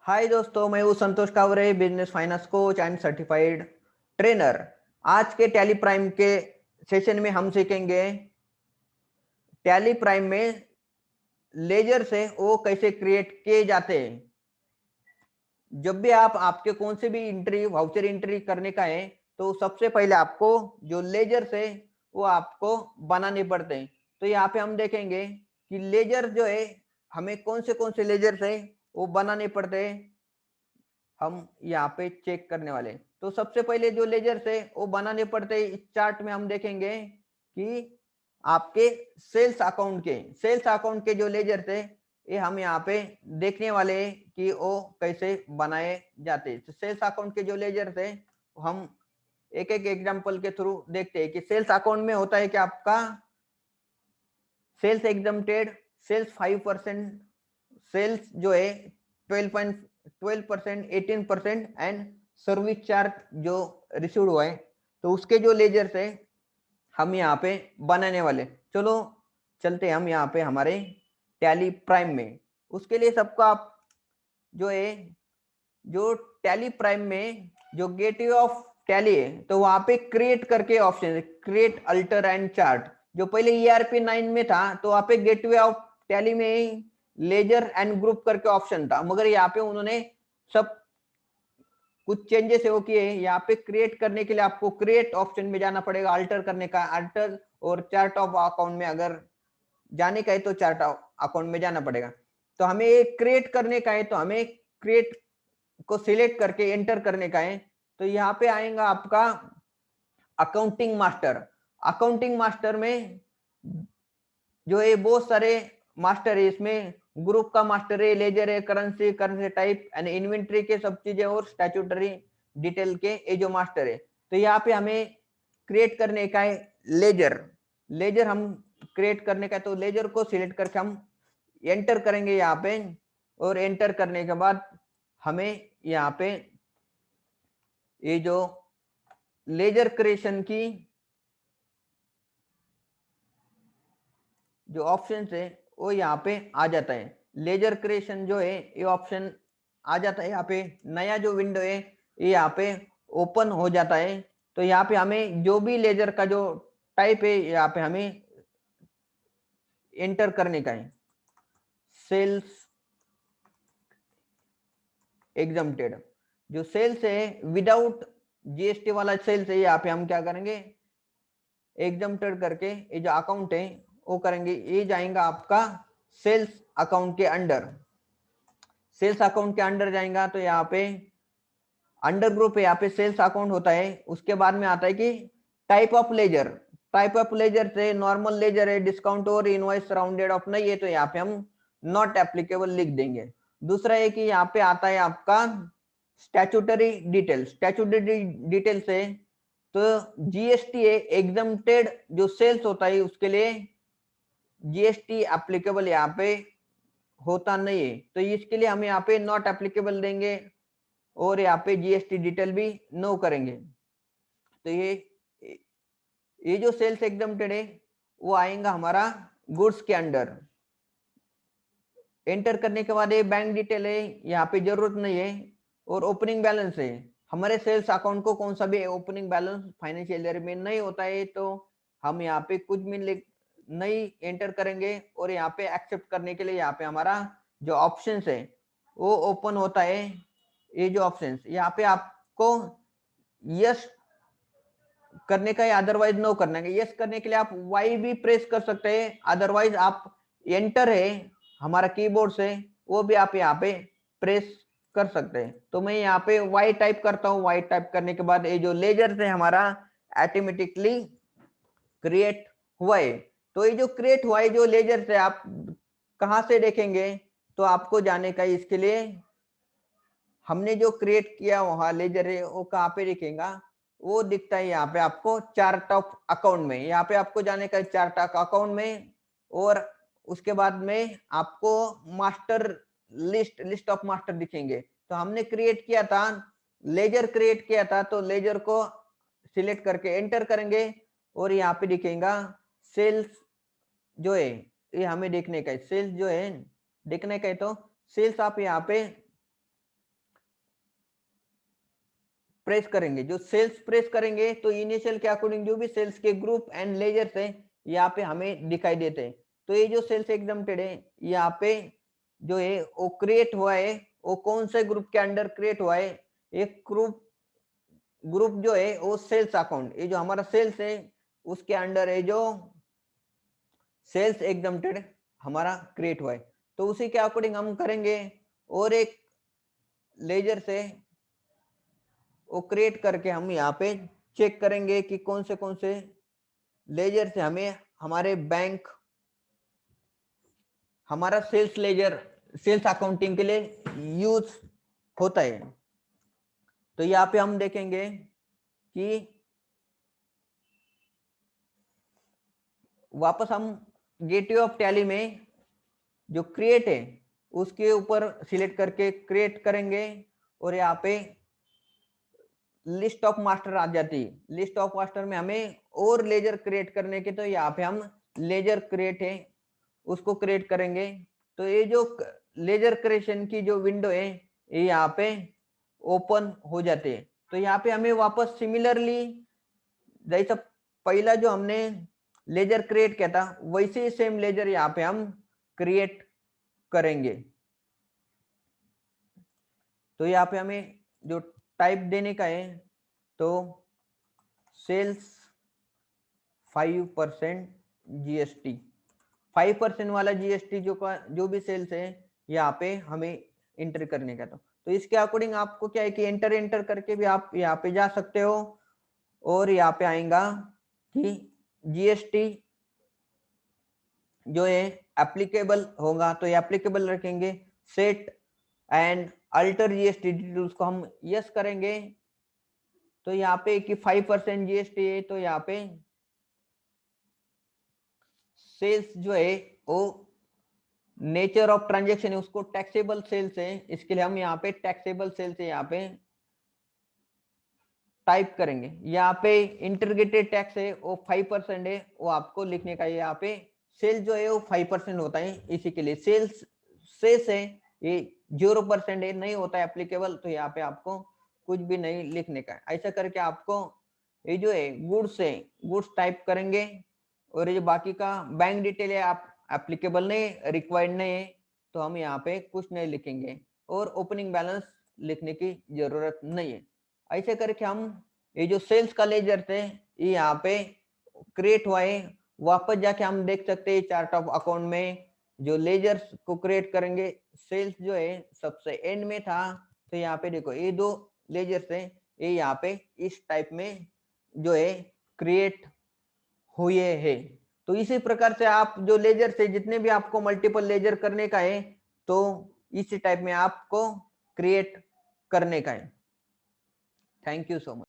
हाय दोस्तों, मैं हूँ Santosh Kaware, business finance coach and certified trainer. आज के टैली प्राइम के सेशन में हम सीखेंगे टैली प्राइम में लेजर से वो कैसे क्रिएट किए जाते हैं। जब भी आप आपके कौन से भी एंट्री वाउचर एंट्री करने का है तो सबसे पहले आपको जो लेजर से वो आपको बनाने पड़ते हैं। तो यहाँ पे हम देखेंगे कि लेजर जो है हमें कौन से लेजर से वो बनाने पड़ते हैं, हम यहाँ पे चेक करने वाले हैं। तो सबसे पहले जो लेजर से वो बनाने पड़ते हैं, इस चार्ट में हम देखेंगे कि आपके सेल्स अकाउंट के जो लेजर थे ये हम यहाँ पे देखने वाले हैं कि वो कैसे बनाए जाते हैं। तो सेल्स अकाउंट के जो लेजर थे हम एक एक एग्जांपल के थ्रू देखते हैं कि सेल्स अकाउंट में होता है कि आपका सेल्स एग्जम्प्टेड, सेल्स 5%, सेल्स जो है 12%, 18% एंड सर्विस चार्ज जो रिसीव हुआ है, तो उसके जो लेजर से हम यहाँ पे बनाने वाले। चलो चलते हम यहाँ पे हमारे टैली प्राइम में। उसके लिए सबको आप जो है जो टैली प्राइम में जो गेटवे ऑफ टैली है तो वहां पे क्रिएट करके ऑप्शन है, क्रिएट अल्टर एंड चार्ट। जो पहले ERP 9 में था तो वहां पे गेटवे ऑफ टैली में लेजर एंड ग्रुप करके ऑप्शन था, मगर यहाँ पे उन्होंने सब कुछ चेंजेस है वो किए। यहाँ पे क्रिएट करने के लिए आपको क्रिएट ऑप्शन में जाना पड़ेगा, अल्टर करने का अल्टर, और चार्ट ऑफ अकाउंट में अगर जाने का है तो चार्ट अकाउंट में जाना पड़ेगा। तो हमें क्रिएट करने का है तो हमें क्रिएट को सिलेक्ट करके एंटर करने का है। तो यहाँ पे आएगा आपका अकाउंटिंग मास्टर। अकाउंटिंग मास्टर में जो है बहुत सारे मास्टर है, इसमें ग्रुप का मास्टर है, लेजर है, करेंसी टाइप एंड इन्वेंट्री के सब चीजें, और स्टैट्यूटरी डिटेल के ये जो मास्टर है। तो यहाँ पे हमें क्रिएट करने का है लेजर। लेजर हम क्रिएट करने का है तो लेजर को सिलेक्ट करके हम एंटर करेंगे यहाँ पे, और एंटर करने के बाद हमें यहाँ पे ये जो लेजर क्रिएशन की जो ऑप्शन है वो यहाँ पे आ जाता है। लेजर क्रिएशन जो है ये ऑप्शन आ जाता है। यहाँ पे नया जो विंडो है ये यहाँ पे ओपन हो जाता है। तो यहाँ पे हमें जो भी लेजर का जो टाइप है यहाँ पे हमें एंटर करने का है। सेल्स एग्जम्प्टेड जो सेल्स है विदाउट GST वाला सेल्स है, यहाँ पे हम क्या करेंगे एग्जम्प्टेड करके ये जो अकाउंट है वो करेंगे। ये जाएगा आपका सेल्स अकाउंट के अंडर। सेल्स अकाउंट के अंडर जाएगा तो यहाँ पे अंडर ग्रुप है, यहाँ पे सेल्स अकाउंट होता है। उसके बाद में आता है कि type of ledger. Type of ledger से नॉर्मल लेजर है, डिस्काउंट और इनवॉइस राउंडेड ऑफ नहीं है, तो यहाँ पे हम नॉट एप्लीकेबल लिख देंगे। दूसरा है कि यहाँ पे आता है आपका स्टैट्यूटरी डिटेल। स्टैट्यूटरी डिटेल से तो GST है एग्जम्प्टेड जो सेल्स होता है उसके लिए GST एप्लीकेबल यहाँ पे होता नहीं है, तो इसके लिए हम यहाँ पे नॉट एप्लीकेबल देंगे, और यहाँ पे GST डिटेल भी नो करेंगे। तो ये जो सेल्स एग्जम्प्टेड है वो आएगा हमारा गुड्स के अंडर। एंटर करने के बाद ये बैंक डिटेल है, यहाँ पे जरूरत नहीं है, और ओपनिंग बैलेंस है। हमारे सेल्स अकाउंट को कौन सा भी ओपनिंग बैलेंस फाइनेंशियल ईयर में नहीं होता है, तो हम यहाँ पे कुछ भी नहीं एंटर करेंगे, और यहाँ पे एक्सेप्ट करने के लिए यहाँ पे हमारा जो ऑप्शंस है वो ओपन होता है। ये जो ऑप्शंस यहाँ पे आपको यस करने का है, अदरवाइज नो करने का। यस करने के लिए आप वाई भी प्रेस कर सकते हैं, अदरवाइज आप एंटर है हमारा कीबोर्ड से वो भी आप यहाँ पे प्रेस कर सकते हैं। तो मैं यहाँ पे वाई टाइप करता हूँ। वाई टाइप करने के बाद ये जो लेजर से हमारा ऑटोमेटिकली क्रिएट हुआ है। तो ये जो क्रिएट हुआ है जो लेजर से आप कहाँ से देखेंगे, तो आपको जाने का इसके लिए हमने जो क्रिएट किया वहां लेजर है वो कहाँ पे दिखेगा, वो दिखता है यहाँ पे आपको चार्ट ऑफ अकाउंट में। यहाँ पे आपको जाने का चार्ट ऑफ अकाउंट में, और उसके बाद में आपको मास्टर लिस्ट ऑफ मास्टर दिखेंगे। तो हमने क्रिएट किया था लेजर, क्रिएट किया था तो लेजर को सिलेक्ट करके एंटर करेंगे, और यहाँ पे दिखेगा सेल्स जो है ये हमें देखने का है। सेल्स जो है देखने का है तो सेल्स आप यहाँ पे प्रेस करेंगे, जो सेल्स प्रेस करेंगे तो इनिशियल के अकॉर्डिंग जो भी सेल्स के ग्रुप एंड लेजर्स है यहाँ पे हमें दिखाई देते हैं। तो ये जो सेल्स एग्जम्प्टेड है यहाँ पे जो है वो क्रिएट हुआ है, वो कौन से ग्रुप के अंडर क्रिएट हुआ है, एक ग्रुप जो है वो सेल्स अकाउंट, ये जो हमारा सेल्स है उसके अंडर है जो सेल्स एग्जम्प्टेड हमारा क्रिएट हुआ है। तो उसी के अकॉर्डिंग हम करेंगे और एक लेजर से वो क्रिएट करके हम यहाँ पे चेक करेंगे कि कौन से लेजर से हमें हमारे बैंक हमारा सेल्स लेजर सेल्स अकाउंटिंग के लिए यूज होता है। तो यहाँ पे हम देखेंगे कि वापस हम गेटवे ऑफ टैली में जो क्रिएट है उसके ऊपर सिलेक्ट करके क्रिएट करेंगे और यहाँ पे लिस्ट ऑफ मास्टर आ जाती है। लिस्ट ऑफ मास्टर में हमें और लेजर क्रिएट करने के, तो यहाँ पे हम लेजर क्रिएट है उसको क्रिएट करेंगे। तो ये जो लेजर क्रिएशन की जो विंडो है ये यहाँ पे ओपन हो जाते हैं। तो यहाँ पे हमें वापस सिमिलरली जैसा पहला जो हमने लेजर क्रिएट किया था वैसे ही सेम लेजर यहाँ पे हम क्रिएट करेंगे। तो यहाँ पे हमें जो टाइप देने का है तो सेल्स 5% जीएसटी, 5% वाला जीएसटी जो भी सेल्स है यहाँ पे हमें एंटर करने का। तो इसके अकॉर्डिंग आपको क्या है कि एंटर करके भी आप यहाँ पे जा सकते हो और यहाँ पे आएगा कि जीएसटी जो है एप्लीकेबल होगा तो ये एप्लीकेबल रखेंगे। Set and alter GST details को हम यस करेंगे। तो यहाँ पे कि 5% जीएसटी है तो यहाँ पे सेल्स जो है वो नेचर ऑफ ट्रांजेक्शन है उसको टैक्सेबल सेल्स है, इसके लिए हम यहाँ पे टैक्सेबल सेल्स है यहाँ पे टाइप करेंगे। यहाँ पे इंटीग्रेटेड टैक्स है वो 5% है, वो आपको लिखने का। यहाँ पे सेल्स जो है वो 5% होता है, इसी के लिए सेल्स सेस है ये 0% है, नहीं होता है एप्लीकेबल। तो यहाँ पे आपको कुछ भी नहीं लिखने का। ऐसा करके आपको ये जो है गुड्स है गुड्स टाइप करेंगे और ये जो बाकी का बैंक डिटेल है आप एप्लीकेबल नहीं रिक्वायर्ड नहीं है तो हम यहाँ पे कुछ नहीं लिखेंगे और ओपनिंग बैलेंस लिखने की जरूरत नहीं है। ऐसे करके हम ये जो सेल्स का लेजर थे ये यहाँ पे क्रिएट हुआ है। वापस जाके हम देख सकते हैं चार्ट ऑफ अकाउंट में जो लेजर्स को क्रिएट करेंगे सेल्स जो है सबसे एंड में था। तो यहाँ पे देखो ये दो लेजर्स है ये यहाँ पे इस टाइप में जो है क्रिएट हुए है। तो इसी प्रकार से आप जो लेजर से जितने भी आपको मल्टीपल लेजर करने का है तो इसी टाइप में आपको क्रिएट करने का है। Thank you so much.